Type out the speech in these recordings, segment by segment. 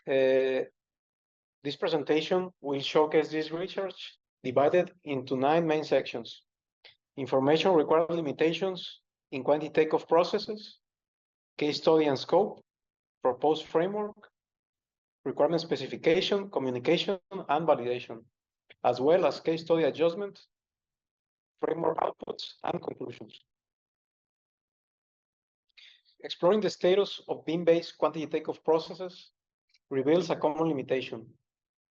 This presentation will showcase this research divided into 9 main sections: information required limitations in quantity takeoff processes, case study and scope, proposed framework, requirement specification, communication, and validation, as well as case study adjustment, framework outputs, and conclusions. Exploring the status of BIM-based quantity takeoff processes reveals a common limitation.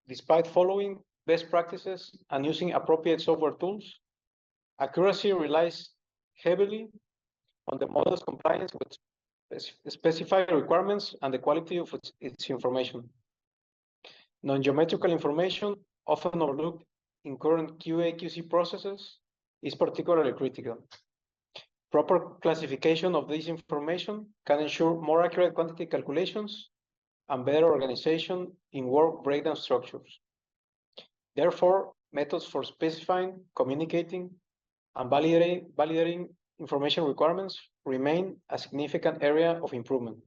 Despite following best practices and using appropriate software tools, accuracy relies heavily on the model's compliance with specified requirements and the quality of its information. Non-geometrical information, often overlooked in current QA/QC processes, is particularly critical. Proper classification of this information can ensure more accurate quantity calculations and better organization in work breakdown structures. Therefore, methods for specifying, communicating, and validating information requirements remain a significant area of improvement.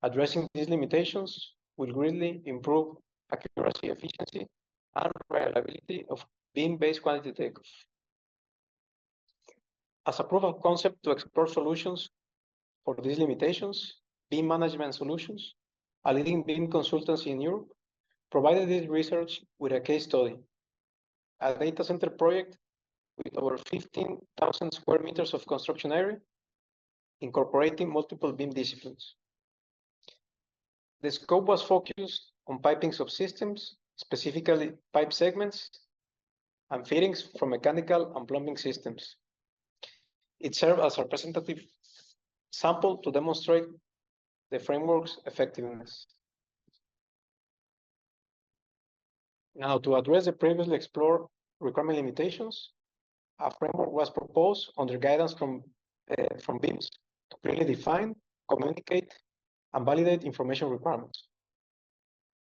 Addressing these limitations will greatly improve accuracy, efficiency, and reliability of BIM-based quantity takeoff. As a proof of concept to explore solutions for these limitations, BIM Management Solutions, a leading BIM consultancy in Europe, provided this research with a case study, a data center project with over 15,000 square meters of construction area, incorporating multiple BIM disciplines. The scope was focused on piping subsystems, specifically pipe segments and fittings from mechanical and plumbing systems. It served as a representative sample to demonstrate the framework's effectiveness. Now, to address the previously explored requirement limitations, a framework was proposed under guidance from BIMs to clearly define, communicate, and validate information requirements.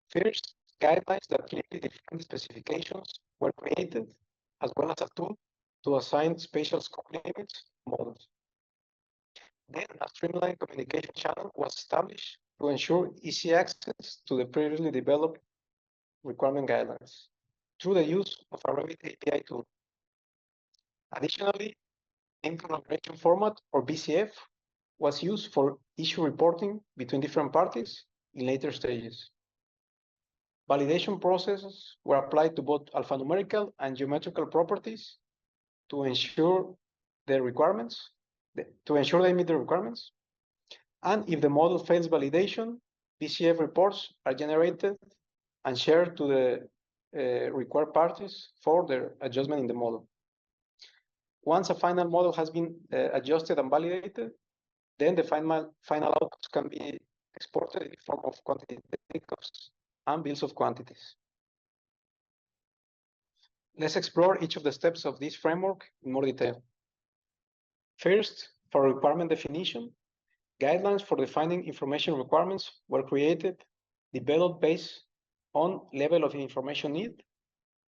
First, guidelines that clearly define the specifications were created, as well as a tool to assign spatial scope limits to models. Then, a streamlined communication channel was established to ensure easy access to the previously developed requirement guidelines through the use of a Revit API tool. Additionally, BIM collaboration format, or BCF, was used for issue reporting between different parties in later stages. Validation processes were applied to both alphanumerical and geometrical properties to ensure they meet the requirements. And if the model fails validation, BCF reports are generated and shared to the required parties for their adjustment in the model. Once a final model has been adjusted and validated, then the final outputs can be exported in the form of quantity takeoffs and bills of quantities. Let's explore each of the steps of this framework in more detail. First, for requirement definition, guidelines for defining information requirements were created, developed based on level of information need,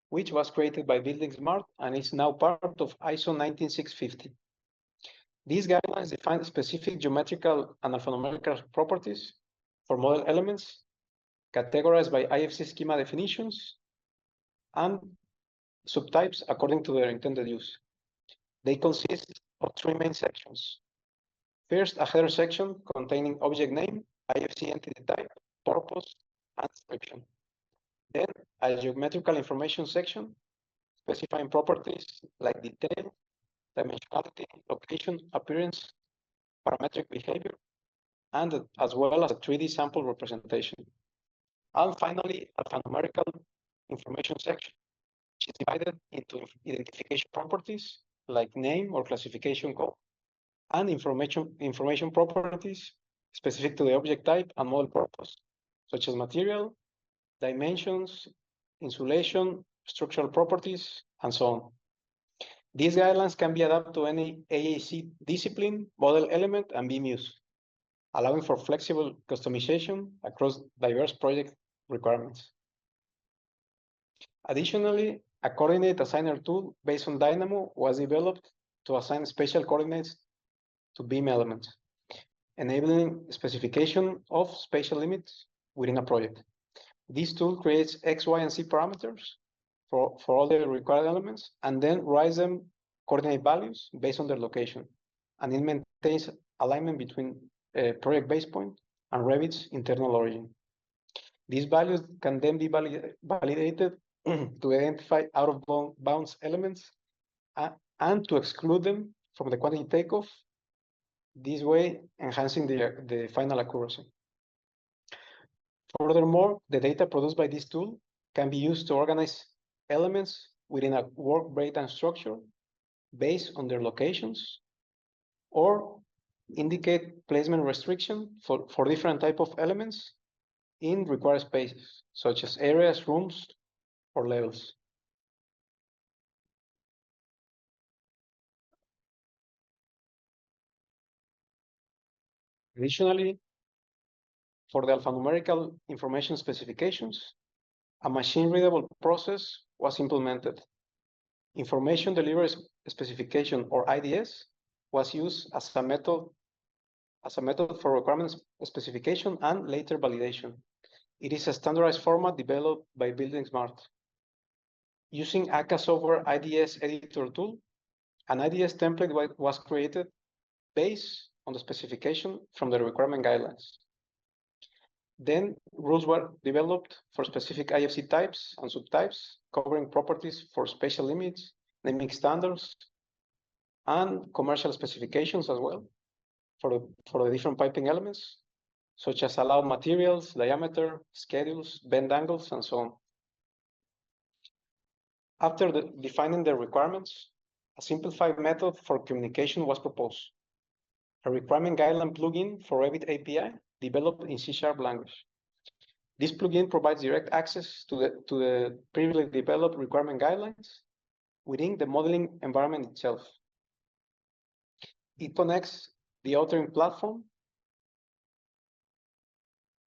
which was created by Building Smart and is now part of ISO 19650. These guidelines define specific geometrical and alphanumerical properties for model elements, categorized by IFC schema definitions, and subtypes according to their intended use. They consist of 3 main sections. First, a header section containing object name, IFC entity type, purpose, and description. Then, a geometrical information section specifying properties like detail, dimensionality, location, appearance, parametric behavior, and as well as a 3D sample representation. And finally, alphanumerical information section, which is divided into identification properties like name or classification code, and information properties specific to the object type and model purpose, such as material, dimensions, insulation, structural properties, and so on. These guidelines can be adapted to any AAC discipline, model element, and BIM use, allowing for flexible customization across diverse project requirements. Additionally, a coordinate assigner tool based on Dynamo was developed to assign spatial coordinates to BIM elements, enabling specification of spatial limits within a project. This tool creates X, Y, and Z parameters for all the required elements, and then writes them coordinate values based on their location. And it maintains alignment between project base point and Revit's internal origin. These values can then be validated to identify out of bounds elements and to exclude them from the quantity takeoff, this way enhancing the final accuracy. Furthermore, the data produced by this tool can be used to organize elements within a work breakdown structure based on their locations, or indicate placement restriction for different type of elements in required spaces, such as areas, rooms, or levels. Additionally, for the alphanumerical information specifications, a machine-readable process was implemented. Information delivery specification, or IDS, was used as a method for requirements specification and later validation. It is a standardized format developed by Building Smart. Using ACA software IDS editor tool, an IDS template was created based on the specification from the requirement guidelines. Then rules were developed for specific IFC types and subtypes, covering properties for spatial limits, naming standards, and commercial specifications as well for the different piping elements, such as allowed materials, diameter, schedules, bend angles, and so on. After defining the requirements, a simplified method for communication was proposed. A requirement guideline plugin for Revit API developed in C# language. This plugin provides direct access to the previously developed requirement guidelines within the modeling environment itself. It connects the authoring platform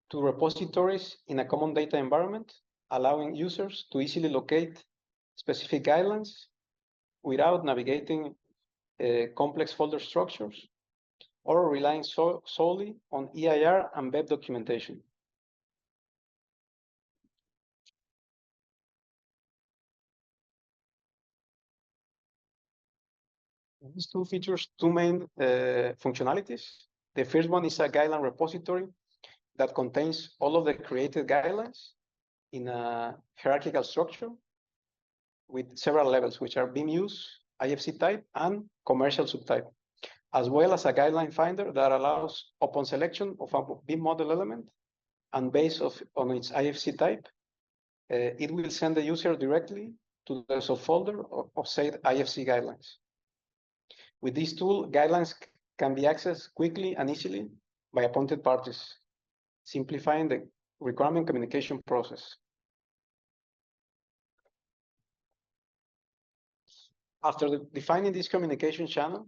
to repositories in a common data environment, allowing users to easily locate specific guidelines without navigating complex folder structures or relying solely on EIR and BEP documentation. This tool features two main functionalities. The first one is a guideline repository that contains all of the created guidelines in a hierarchical structure with several levels, which are BIM use, IFC type, and commercial subtype, as well as a guideline finder that allows, upon selection of a BIM model element and based on its IFC type, it will send the user directly to the subfolder of said IFC guidelines. With this tool, guidelines can be accessed quickly and easily by appointed parties, simplifying the requirement communication process. After defining this communication channel,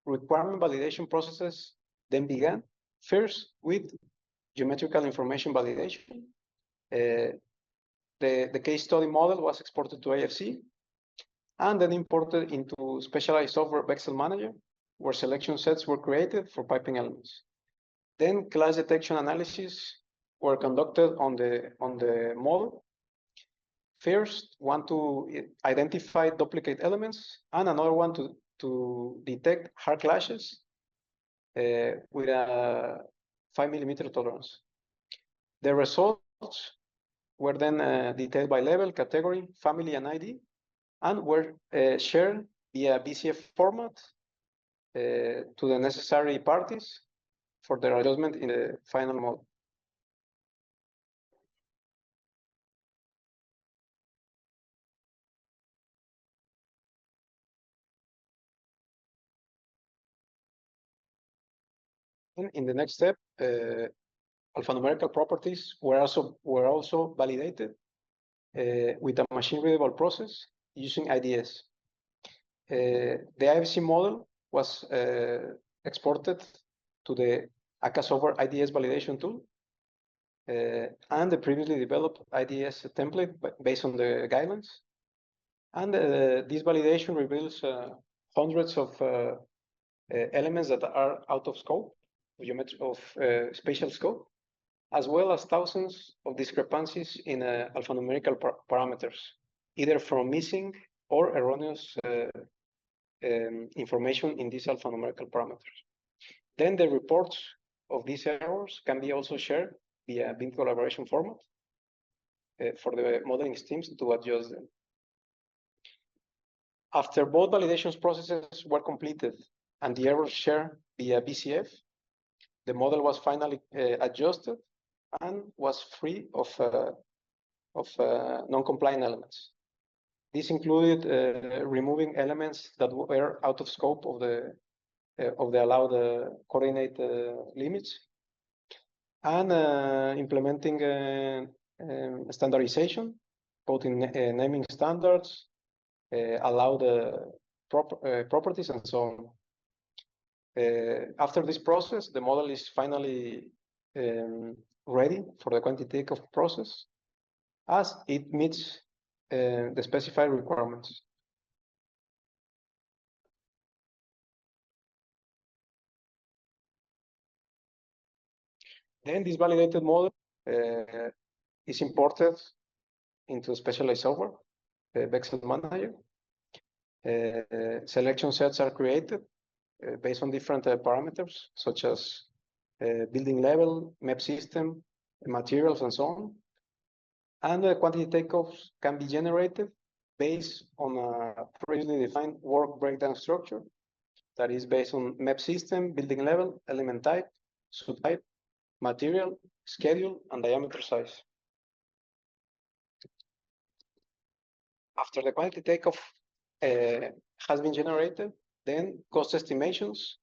requirement validation processes then began, first with geometrical information validation. The case study model was exported to IFC and then imported into specialized software Vexel Manager, where selection sets were created for piping elements. Then class detection analysis were conducted on the model. First, one to identify duplicate elements, and another one to detect hard clashes with a 5mm tolerance. The results were then detailed by level, category, family, and ID, and were shared via BCF format to the necessary parties for their adjustment in the final model. In the next step, alphanumerical properties were also validated with a machine-readable process using IDS. The IFC model was exported to the ACA software IDS validation tool, and the previously developed IDS template based on the guidelines. And this validation reveals hundreds of elements that are out of scope, spatial scope, as well as thousands of discrepancies in alphanumerical parameters, either from missing or erroneous information in these alphanumerical parameters. Then the reports of these errors can be also shared via BIM collaboration format for the modeling teams to adjust them. After both validations processes were completed and the errors shared via BCF, the model was finally adjusted and was free of non-compliant elements. This included removing elements that were out of scope of the allowed coordinate limits, and implementing standardization, both in naming standards, allowed properties, and so on. After this process, the model is finally ready for the quantity takeoff process, as it meets the specified requirements. Then this validated model is imported into specialized software, Vexel Manager. Selection sets are created based on different parameters, such as building level, map system, materials, and so on. And quantity takeoffs can be generated based on a previously defined work breakdown structure that is based on map system, building level, element type, subtype, material, schedule, and diameter size. After the quantity takeoff has been generated, then cost estimations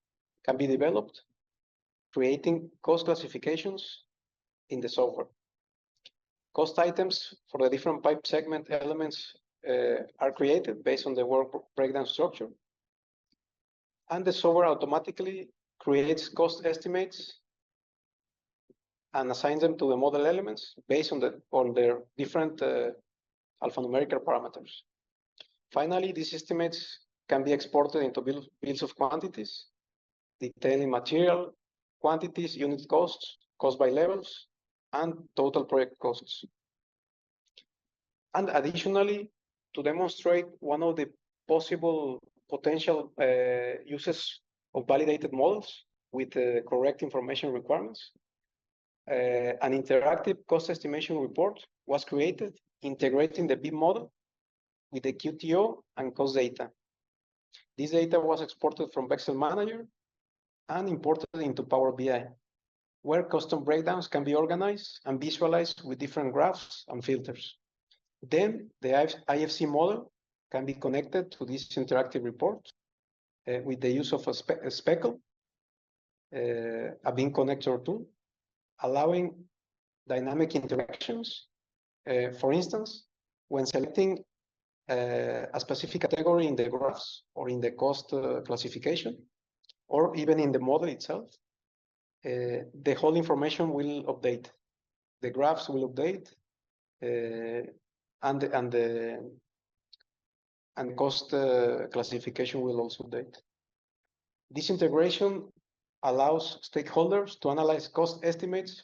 can be developed, creating cost classifications in the software. Cost items for the different pipe segment elements are created based on the work breakdown structure. And the software automatically creates cost estimates and assigns them to the model elements based on their different alphanumerical parameters. Finally, these estimates can be exported into bills of quantities, detailing material, quantities, unit costs, cost by levels, and total project costs. And additionally, to demonstrate one of the possible potential uses of validated models with correct information requirements, an interactive cost estimation report was created integrating the BIM model with the QTO and cost data. This data was exported from Vexel Manager and imported into Power BI, where custom breakdowns can be organized and visualized with different graphs and filters. Then the IFC model can be connected to this interactive report with the use of a speckle, a BIM connector tool, allowing dynamic interactions. For instance, when selecting a specific category in the graphs or in the cost classification, or even in the model itself, the whole information will update. The graphs will update, and the cost classification will also update. This integration allows stakeholders to analyze cost estimates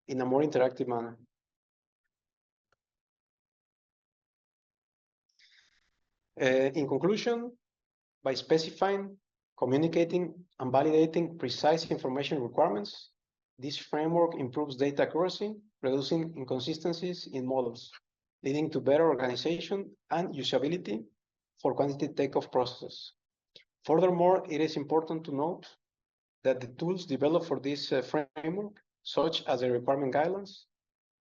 in a more interactive manner. In conclusion, by specifying, communicating, and validating precise information requirements, this framework improves data accuracy, reducing inconsistencies in models, leading to better organization and usability for quantity takeoff processes. Furthermore, it is important to note that the tools developed for this framework, such as the requirement guidelines,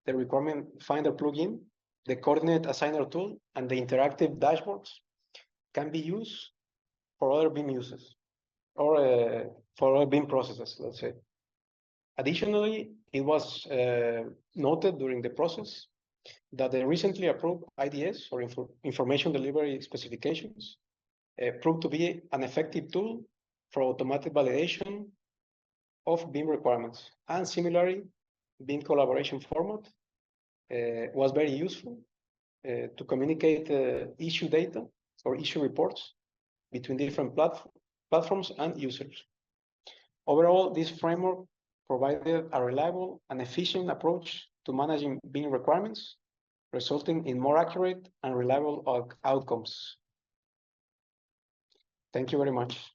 the requirement finder plugin, the coordinate assigner tool, and the interactive dashboards, can be used for other BIM uses, or for other BIM processes, let's say. Additionally, it was noted during the process that the recently approved IDS, or Information Delivery Specifications, proved to be an effective tool for automatic validation of BIM requirements. And similarly, BIM collaboration format was very useful to communicate issue data or issue reports between different platforms and users. Overall, this framework provided a reliable and efficient approach to managing BIM requirements, resulting in more accurate and reliable outcomes. Thank you very much.